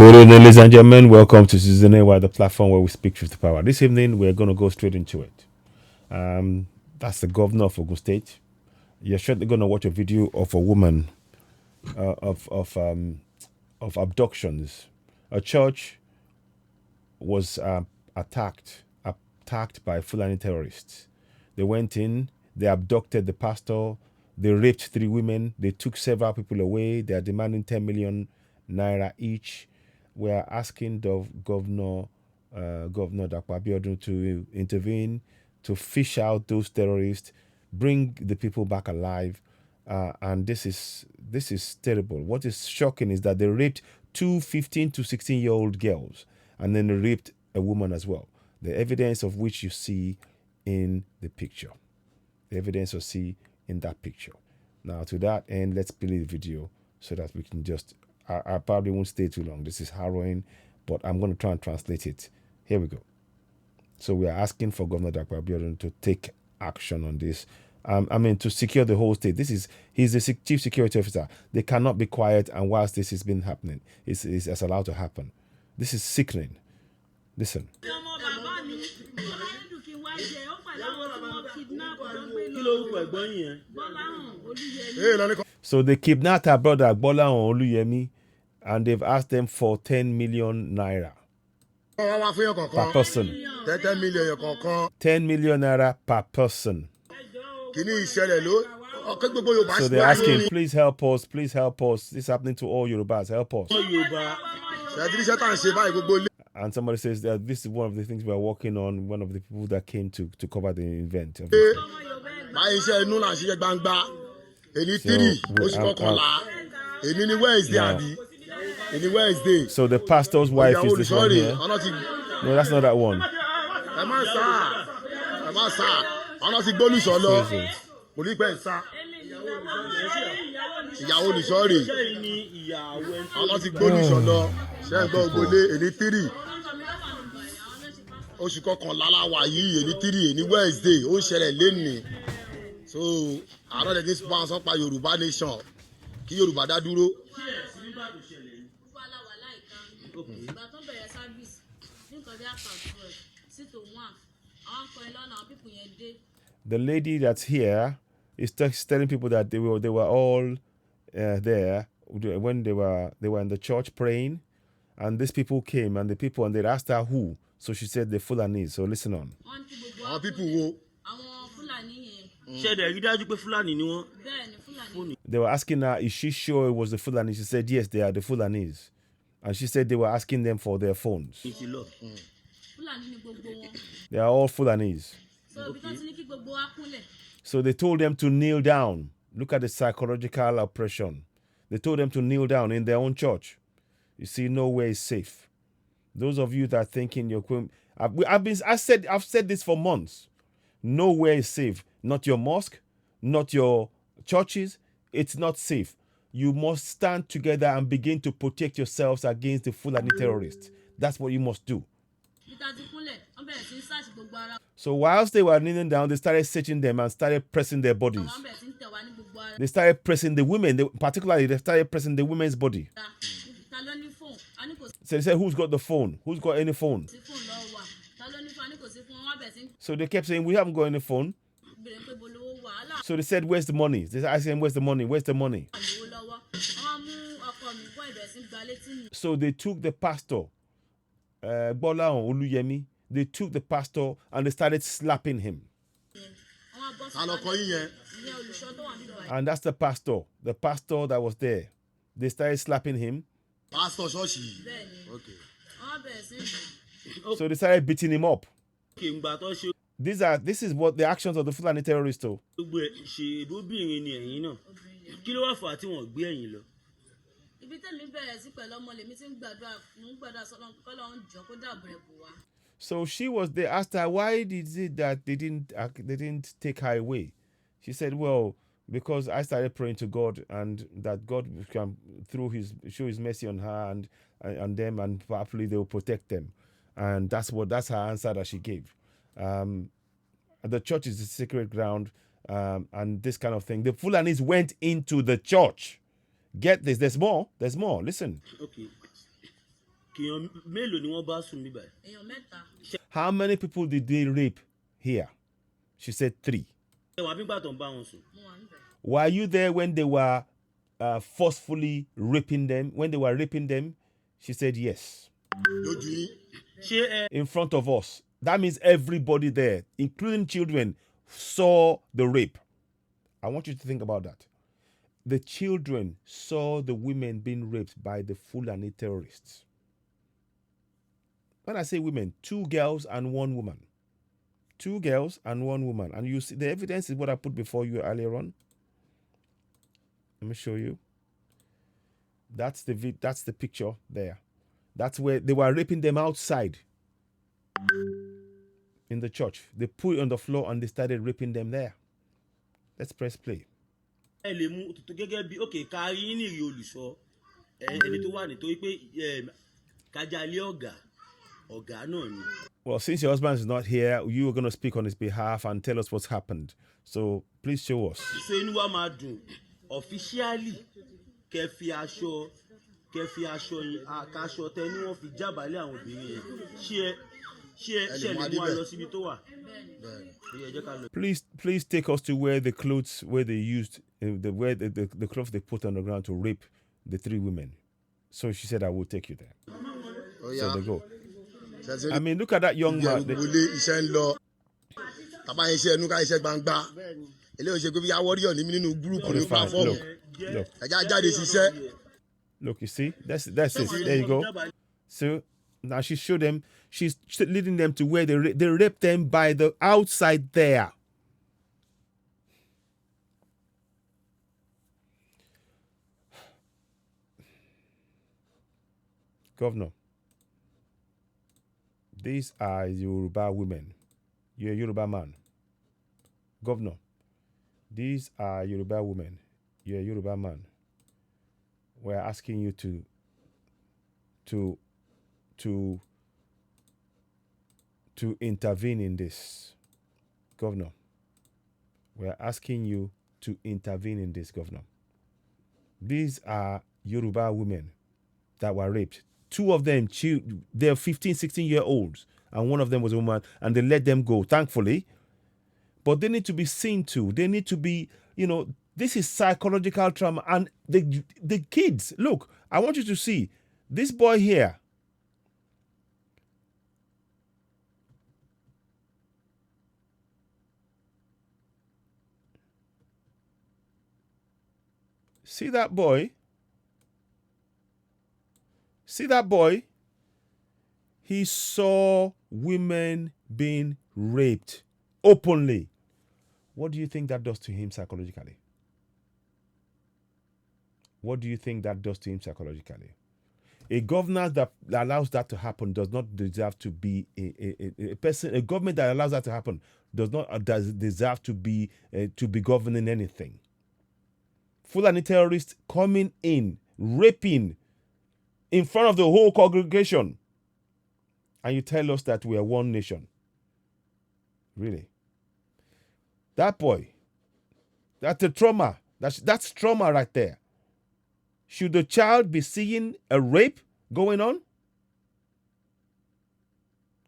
Good evening, ladies and gentlemen. Welcome to Season A, the platform where we speak truth to power. This evening, we're going to go straight into it. That's the governor of Ogun State. You're surely going to watch a video of a woman of abductions. A church was attacked by Fulani terrorists. They went in, they abducted the pastor, they raped 3 women, they took several people away. They are demanding 10 million naira each. We are asking Governor DAPO ABIODUN to intervene, to fish out those terrorists, bring the people back alive. And this is terrible. What is shocking is that they raped 2 15 to 16-year-old girls, and then they raped a woman as well. The evidence of which you see in the picture. The evidence you see in that picture. Now, to that end, let's play the video so that we can just... I probably won't stay too long. This is harrowing, but I'm going to try and translate it. Here we go. So we are asking for Governor DAPO ABIODUN to take action on this. To secure the whole state. He's the chief security officer. They cannot be quiet, and whilst this has been happening, it's allowed to happen. This is sickening. Listen. So they kidnapped our brother GBOLAHAN OGUNYEMI, and they've asked them for 10 million naira per person. 10 million naira per person. So they're asking, please help us, please help us. This is happening to all Yorubas, help us. And somebody says that this is one of the things we're working on, one of the people that came to cover the event. So the pastor's wife is this one here. No, that's not that one. So I know that this bounce up by Yoruba nation. Ki Yoruba da duro. The lady that's here is telling people that they were all there when they were in the church praying, and these people came and they asked her who. So she said the Fulani. So listen on. They were asking her, is she sure it was the Fulani? She said, yes, they are the Fulanis. And she said they were asking them for their phones. They are all Fulanis. So they told them to kneel down. Look at the psychological oppression. They told them to kneel down in their own church. You see, nowhere is safe. Those of you that are thinking I've said this for months. Nowhere is safe. Not your mosque, not your churches. It's not safe. You must stand together and begin to protect yourselves against the Fulani terrorists. That's what you must do. So whilst they were kneeling down, they started searching them and started pressing their bodies. They started pressing the women. Particularly, they started pressing the women's body. So they said, who's got the phone? Who's got any phone? So they kept saying, we haven't got any phone. So they said, where's the money? They asked him, where's the money? Where's the money? So they took the pastor, GBOLAHAN OGUNYEMI. They took the pastor and they started slapping him. And that's the pastor that was there. They started slapping him. So they started beating him up. This is what the actions of the Fulani terrorists do. So she was. They asked her, why is it that they didn't take her away? She said, well, because I started praying to God, and that God can show His mercy on her and them, and hopefully they will protect them. And that's her answer that she gave. The church is a sacred ground, and this kind of thing. The Fulanis went into the church. Get this. There's more. Listen. Okay. How many people did they rape here? She said 3. Were you there when they were forcefully raping them? When they were raping them? She said yes. In front of us. That means everybody there, including children, saw the rape. I want you to think about that. The children saw the women being raped by the Fulani terrorists. When I say women, 2 girls and 1 woman. 2 girls and 1 woman. And you see, the evidence is what I put before you earlier on. Let me show you. That's the picture there. That's where they were raping them outside in the church. They put it on the floor and they started raping them there. Let's press play. Well, since your husband is not here, you are going to speak on his behalf and tell us what's happened. So please show us. Officially, Please take us to where the clothes where they used the clothes they put on the ground to rape the 3 women. So she said, I will take you there. Oh, yeah. So they go. I mean, look at that young man. Look. Look, you see? That's it. There you go. So now she showed them, she's leading them to where they raped them by the outside there. Governor, these are Yoruba women. You're a Yoruba man. Governor, these are Yoruba women. You're a Yoruba man. We're asking you to intervene in this, Governor. We're asking you to intervene in this, Governor. These are Yoruba women that were raped. 2 of them, they're 15, 16-year-olds, and 1 of them was a woman, and they let them go, thankfully. But they need to be seen to. They need to be, this is psychological trauma. And the kids, look, I want you to see this boy here. See that boy? See that boy? He saw women being raped openly. What do you think that does to him psychologically? What do you think that does to him psychologically? A governor that allows that to happen does not deserve to be a person. A government that allows that to happen does not deserve to be governing anything. Fulani terrorists coming in, raping in front of the whole congregation, and you tell us that we are one nation. Really? That boy, that's a trauma. That's trauma right there. Should the child be seeing a rape going on?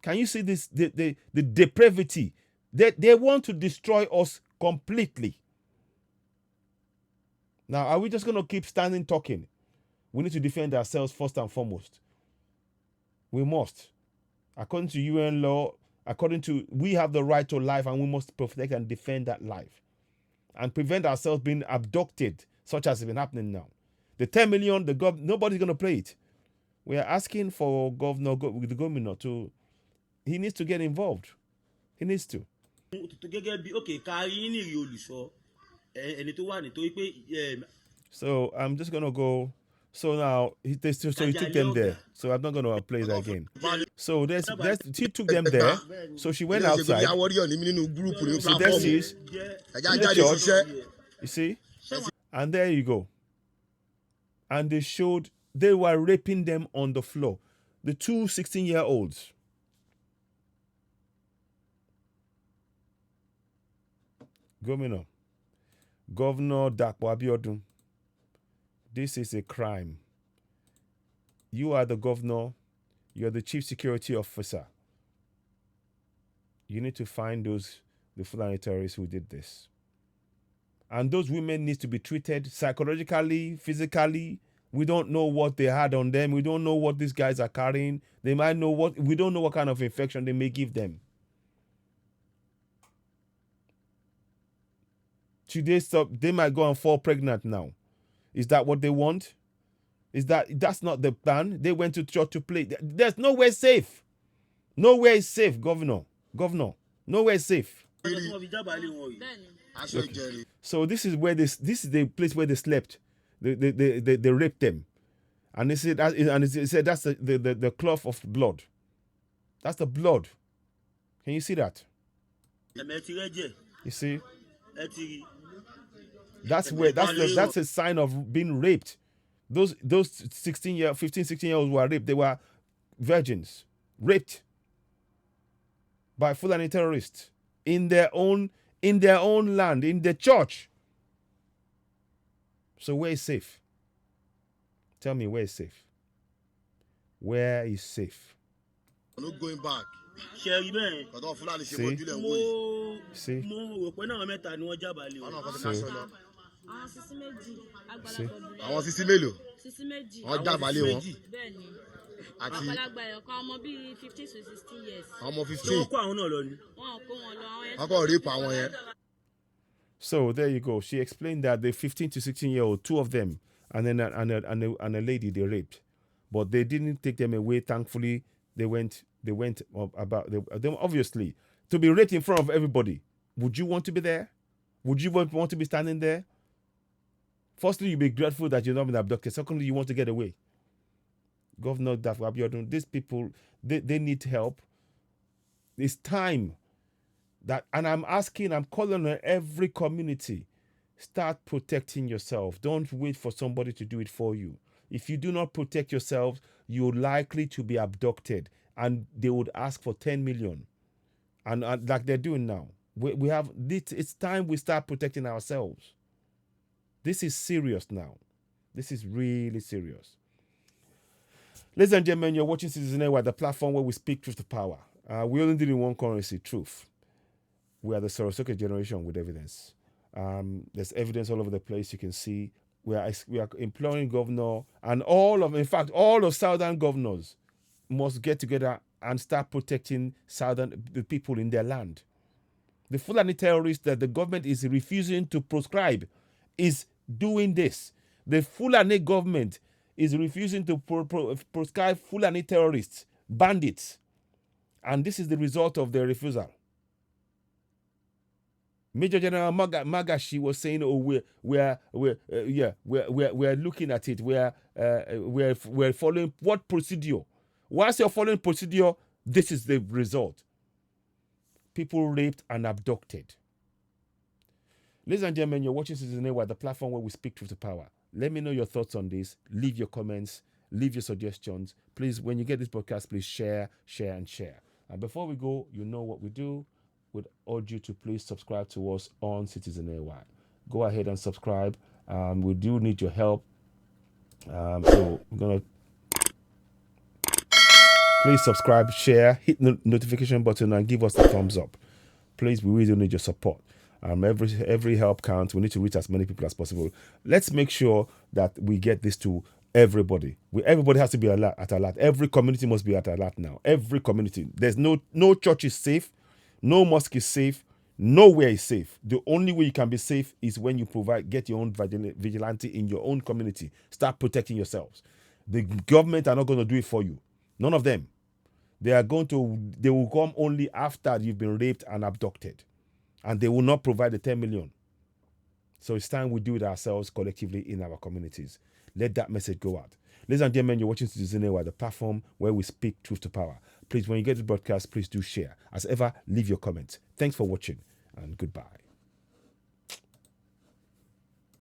Can you see this? The depravity. They want to destroy us completely. Now, are we just going to keep standing talking? We need to defend ourselves first and foremost. We must. According to UN law, we have the right to life, and we must protect and defend that life and prevent ourselves being abducted, such as has been happening now. The 10 million, nobody's going to play it. We are asking for the governor he needs to get involved. He needs to. So I'm just going to go. So now, he took them there. So I'm not going to play that again. So he took them there. So she went outside. So there she is. In the church. You see? And there you go. And they were raping them on the floor. The 2 16-year-olds. Governor DAPO ABIODUN. This is a crime. You are the governor. You're the chief security officer. You need to find the Fulani terrorists who did this. And those women need to be treated psychologically, physically. We don't know what they had on them. We don't know what these guys are carrying. They might know what, we don't know what kind of infection they may give them. Should they stop? They might go and fall pregnant now. Is that what they want? That's not the plan? They went to church to play. There's nowhere safe. Nowhere is safe, Governor. Nowhere is safe. Okay. So this is where this is the place where they slept. They raped them. And they said that's the cloth of blood. That's the blood. Can you see that? You see? That's a sign of being raped. Those 15, 16-year-olds who were raped, they were virgins, raped by Fulani terrorists in their own land, in the church. So where is safe? Tell me, where is safe? Where is safe? I'm not going back. See? See? Àwọn sisi mélòó? Wọ́n jábàálẹ̀ wọn. Àti ọmọ bíi 15 to 16 years. Ọmọ 15. Wọ́n kó àwọn náà lọ ni. Wọ́n kó rape àwọn yẹn. So there you go. She explained that the 15 to 16-year-old, two of them, and then a lady they raped, but they didn't take them away. Thankfully, they went about them. Obviously, to be raped in front of everybody, would you want to be there? Would you want to be standing there? Firstly, you'll be grateful that you're not been abducted. Secondly, you want to get away. Governor DAPO, ABIODUN, these people, they need help. It's time that, and I'm calling on every community, start protecting yourself. Don't wait for somebody to do it for you. If you do not protect yourselves, you're likely to be abducted, and they would ask for 10 million, and like they're doing now. We have it's time we start protecting ourselves. This is serious now. This is really serious. Ladies and gentlemen, you're watching Citizen Network, the platform where we speak truth to power. We only deal in one currency, truth. We are the Sorosoke generation with evidence. There's evidence all over the place. You can see we are imploring governor and in fact, all of southern governors must get together and start protecting the people in their land. The Fulani terrorists that the government is refusing to proscribe is doing this. The Fulani government is refusing to proscribe Fulani terrorists, bandits, and this is the result of their refusal. Major General Magashi was saying, "Oh, we're looking at it. We're following what procedure? Whilst you're following procedure, this is the result. People raped and abducted." Ladies and gentlemen, you're watching Citizen Network, the platform where we speak truth to power. Let me know your thoughts on this. Leave your comments. Leave your suggestions. Please, when you get this podcast, please share. And before we go, you know what we do. We'd urge you to please subscribe to us on Citizen Network. Go ahead and subscribe. We do need your help. So we're going to please subscribe, share, hit the notification button, and give us a thumbs up. Please, we really need your support. Every help counts. We need to reach as many people as possible. Let's make sure that we get this to everybody. Everybody has to be at alert. Every community must be at alert now. Every community. There's no church is safe, no mosque is safe, nowhere is safe. The only way you can be safe is when you get your own vigilante in your own community. Start protecting yourselves. The government are not going to do it for you. None of them. They will come only after you've been raped and abducted. And they will not provide the 10 million. So it's time we do it ourselves collectively in our communities. Let that message go out. Ladies and gentlemen, you're watching Citizen Network, the platform where we speak truth to power. Please, when you get the broadcast, please do share. As ever, leave your comments. Thanks for watching, and goodbye.